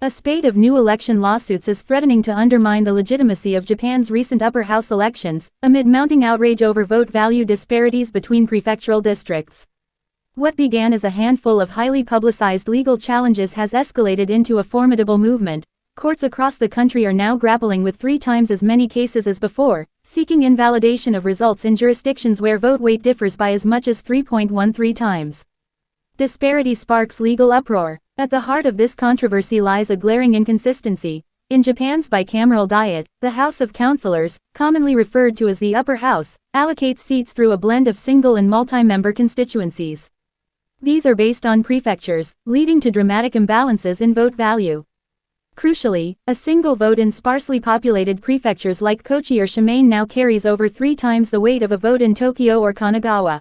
A spate of new election lawsuits is threatening to undermine the legitimacy of Japan's recent upper house elections, amid mounting outrage over vote value disparities between prefectural districts. What began as a handful of highly publicized legal challenges has escalated into a formidable movement. Courts across the country are now grappling with 3 times as many cases as before, seeking invalidation of results in jurisdictions where vote weight differs by as much as 3.13 times. Disparity sparks legal uproar. At the heart of this controversy lies a glaring inconsistency. In Japan's bicameral diet, the House of Councillors, commonly referred to as the upper house, allocates seats through a blend of single and multi-member constituencies. These are based on prefectures, leading to dramatic imbalances in vote value. Crucially, a single vote in sparsely populated prefectures like Kochi or Shimane now carries over 3 times the weight of a vote in Tokyo or Kanagawa.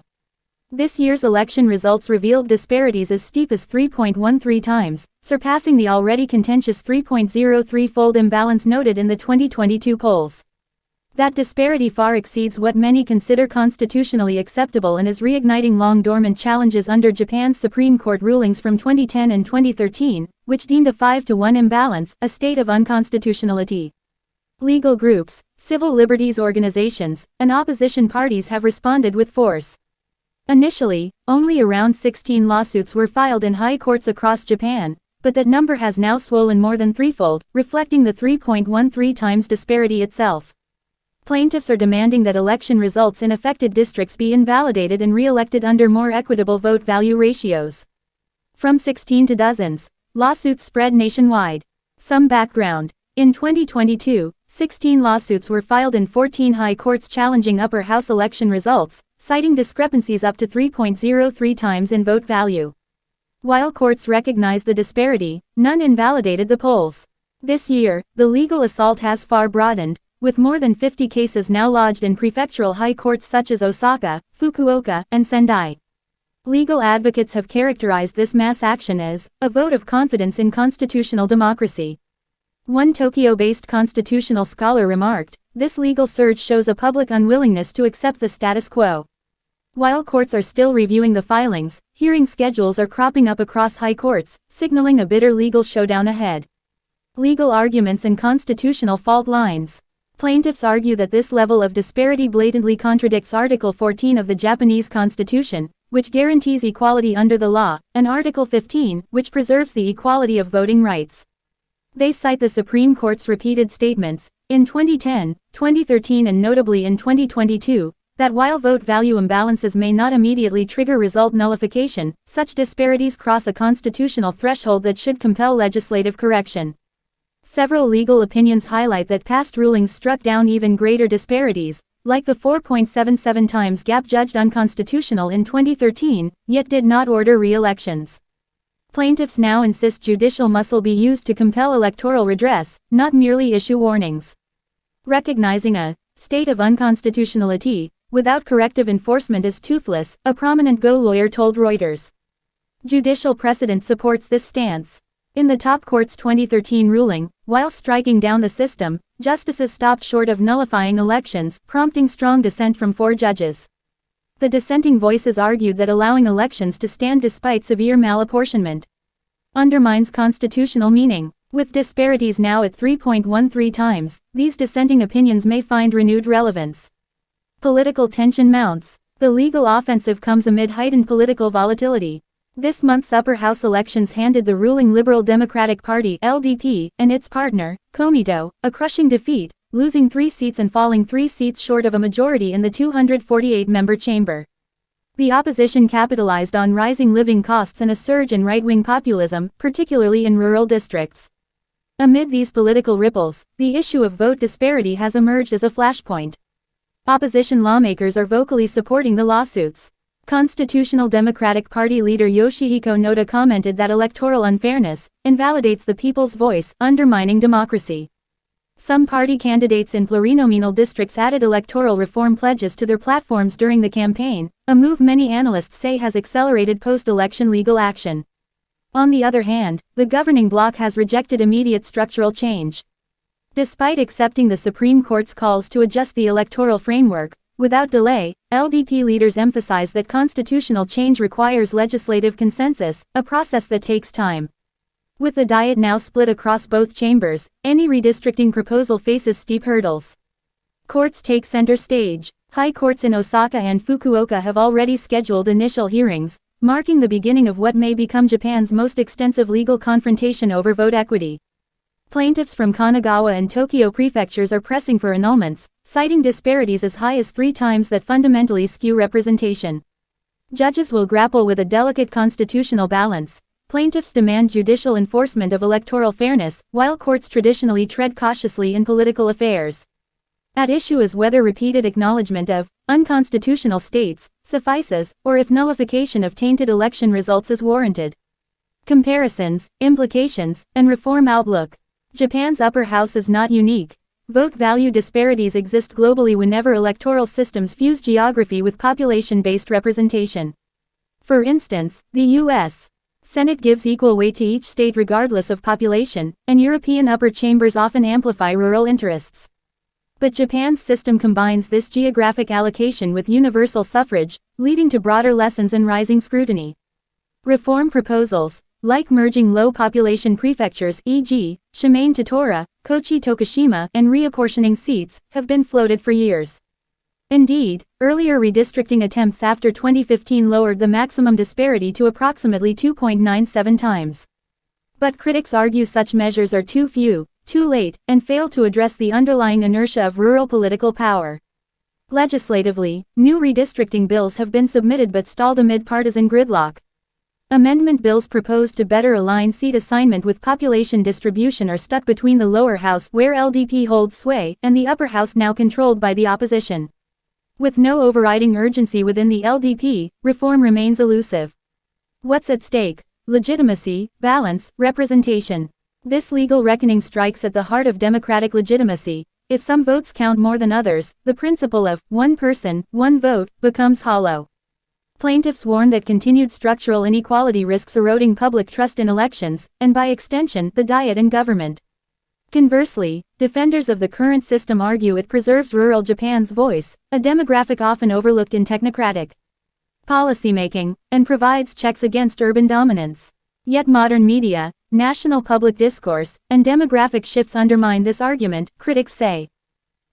This year's election results revealed disparities as steep as 3.13 times, surpassing the already contentious 3.03-fold imbalance noted in the 2022 polls. That disparity far exceeds what many consider constitutionally acceptable and is reigniting long-dormant challenges under Japan's Supreme Court rulings from 2010 and 2013, which deemed a 5-to-1 imbalance a state of unconstitutionality. Legal groups, civil liberties organizations, and opposition parties have responded with force. Initially, only around 16 lawsuits were filed in high courts across Japan, but that number has now swollen more than threefold, reflecting the 3.13 times disparity itself. Plaintiffs are demanding that election results in affected districts be invalidated and re-elected under more equitable vote value ratios. From 16 to dozens, lawsuits spread nationwide. Some background. In 2022, 16 lawsuits were filed in 14 high courts challenging upper house election results, citing discrepancies up to 3.03 times in vote value. While courts recognized the disparity, none invalidated the polls. This year, the legal assault has far broadened, with more than 50 cases now lodged in prefectural high courts such as Osaka, Fukuoka, and Sendai. Legal advocates have characterized this mass action as a vote of confidence in constitutional democracy. One Tokyo-based constitutional scholar remarked, "This legal surge shows a public unwillingness to accept the status quo." While courts are still reviewing the filings, hearing schedules are cropping up across high courts, signaling a bitter legal showdown ahead. Legal arguments and constitutional fault lines. Plaintiffs argue that this level of disparity blatantly contradicts Article 14 of the Japanese Constitution, which guarantees equality under the law, and Article 15, which preserves the equality of voting rights. They cite the Supreme Court's repeated statements, in 2010, 2013 and notably in 2022, that while vote value imbalances may not immediately trigger result nullification, such disparities cross a constitutional threshold that should compel legislative correction. Several legal opinions highlight that past rulings struck down even greater disparities, like the 4.77 times gap judged unconstitutional in 2013, yet did not order re-elections. Plaintiffs now insist judicial muscle be used to compel electoral redress, not merely issue warnings. Recognizing a state of unconstitutionality without corrective enforcement is toothless, a prominent Go lawyer told Reuters. Judicial precedent supports this stance. In the top court's 2013 ruling, while striking down the system, justices stopped short of nullifying elections, prompting strong dissent from 4 judges. The dissenting voices argued that allowing elections to stand despite severe malapportionment undermines constitutional meaning. With disparities now at 3.13 times, these dissenting opinions may find renewed relevance. Political tension mounts. The legal offensive comes amid heightened political volatility. This month's upper house elections handed the ruling Liberal Democratic Party (LDP) and its partner, Komeito, a crushing defeat, losing 3 seats and falling 3 seats short of a majority in the 248-member chamber. The opposition capitalized on rising living costs and a surge in right-wing populism, particularly in rural districts. Amid these political ripples, the issue of vote disparity has emerged as a flashpoint. Opposition lawmakers are vocally supporting the lawsuits. Constitutional Democratic Party leader Yoshihiko Noda commented that electoral unfairness invalidates the people's voice, undermining democracy. Some party candidates in plurinominal districts added electoral reform pledges to their platforms during the campaign, a move many analysts say has accelerated post-election legal action. On the other hand, the governing bloc has rejected immediate structural change. Despite accepting the Supreme Court's calls to adjust the electoral framework, without delay, LDP leaders emphasize that constitutional change requires legislative consensus, a process that takes time. With the Diet now split across both chambers, any redistricting proposal faces steep hurdles. Courts take center stage. High courts in Osaka and Fukuoka have already scheduled initial hearings, marking the beginning of what may become Japan's most extensive legal confrontation over vote equity. Plaintiffs from Kanagawa and Tokyo prefectures are pressing for annulments, citing disparities as high as 3 times that fundamentally skew representation. Judges will grapple with a delicate constitutional balance. Plaintiffs demand judicial enforcement of electoral fairness, while courts traditionally tread cautiously in political affairs. At issue is whether repeated acknowledgement of unconstitutional states suffices, or if nullification of tainted election results is warranted. Comparisons, implications, and reform outlook. Japan's upper house is not unique. Vote value disparities exist globally whenever electoral systems fuse geography with population-based representation. For instance, the U.S. Senate gives equal weight to each state regardless of population, and European upper chambers often amplify rural interests. But Japan's system combines this geographic allocation with universal suffrage, leading to broader lessons and rising scrutiny. Reform proposals, like merging low-population prefectures e.g., Shimane to Tora, Kochi Tokushima, and reapportioning seats, have been floated for years. Indeed, earlier redistricting attempts after 2015 lowered the maximum disparity to approximately 2.97 times. But critics argue such measures are too few, too late, and fail to address the underlying inertia of rural political power. Legislatively, new redistricting bills have been submitted but stalled amid partisan gridlock. Amendment bills proposed to better align seat assignment with population distribution are stuck between the lower house, where LDP holds sway, and the upper house, now controlled by the opposition. With no overriding urgency within the LDP, reform remains elusive. What's at stake? Legitimacy, balance, representation. This legal reckoning strikes at the heart of democratic legitimacy. If some votes count more than others, the principle of one person, one vote becomes hollow. Plaintiffs warn that continued structural inequality risks eroding public trust in elections, and by extension, the Diet and government. Conversely, defenders of the current system argue it preserves rural Japan's voice, a demographic often overlooked in technocratic policymaking, and provides checks against urban dominance. Yet modern media, national public discourse, and demographic shifts undermine this argument, critics say.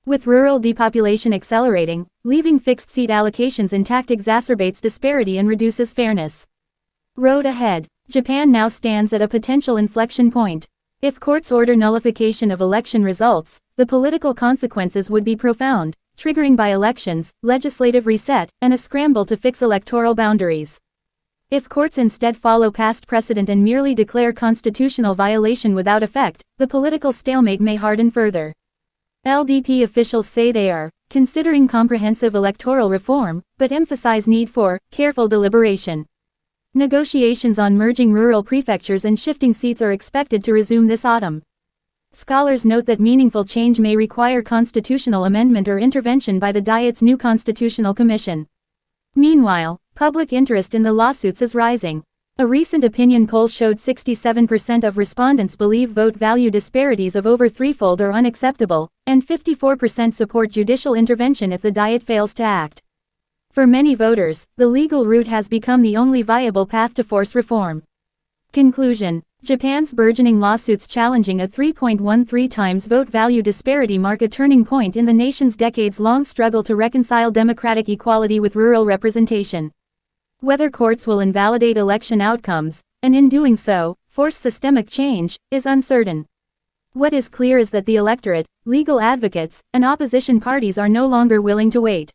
With rural depopulation accelerating, leaving fixed seat allocations intact exacerbates disparity and reduces fairness. Road ahead. Japan now stands at a potential inflection point. If courts order nullification of election results, the political consequences would be profound, triggering by-elections, legislative reset, and a scramble to fix electoral boundaries. If courts instead follow past precedent and merely declare constitutional violation without effect, the political stalemate may harden further. LDP officials say they are considering comprehensive electoral reform, but emphasize need for careful deliberation. Negotiations on merging rural prefectures and shifting seats are expected to resume this autumn. Scholars note that meaningful change may require constitutional amendment or intervention by the Diet's new Constitutional Commission. Meanwhile, public interest in the lawsuits is rising. A recent opinion poll showed 67% of respondents believe vote value disparities of over threefold are unacceptable, and 54% support judicial intervention if the Diet fails to act. For many voters, the legal route has become the only viable path to force reform. Conclusion. Japan's burgeoning lawsuits challenging a 3.13 times vote value disparity mark a turning point in the nation's decades-long struggle to reconcile democratic equality with rural representation. Whether courts will invalidate election outcomes, and in doing so, force systemic change, is uncertain. What is clear is that the electorate, legal advocates, and opposition parties are no longer willing to wait.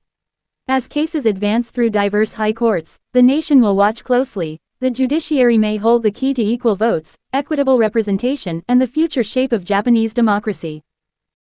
As cases advance through diverse high courts, the nation will watch closely. The judiciary may hold the key to equal votes, equitable representation, and the future shape of Japanese democracy.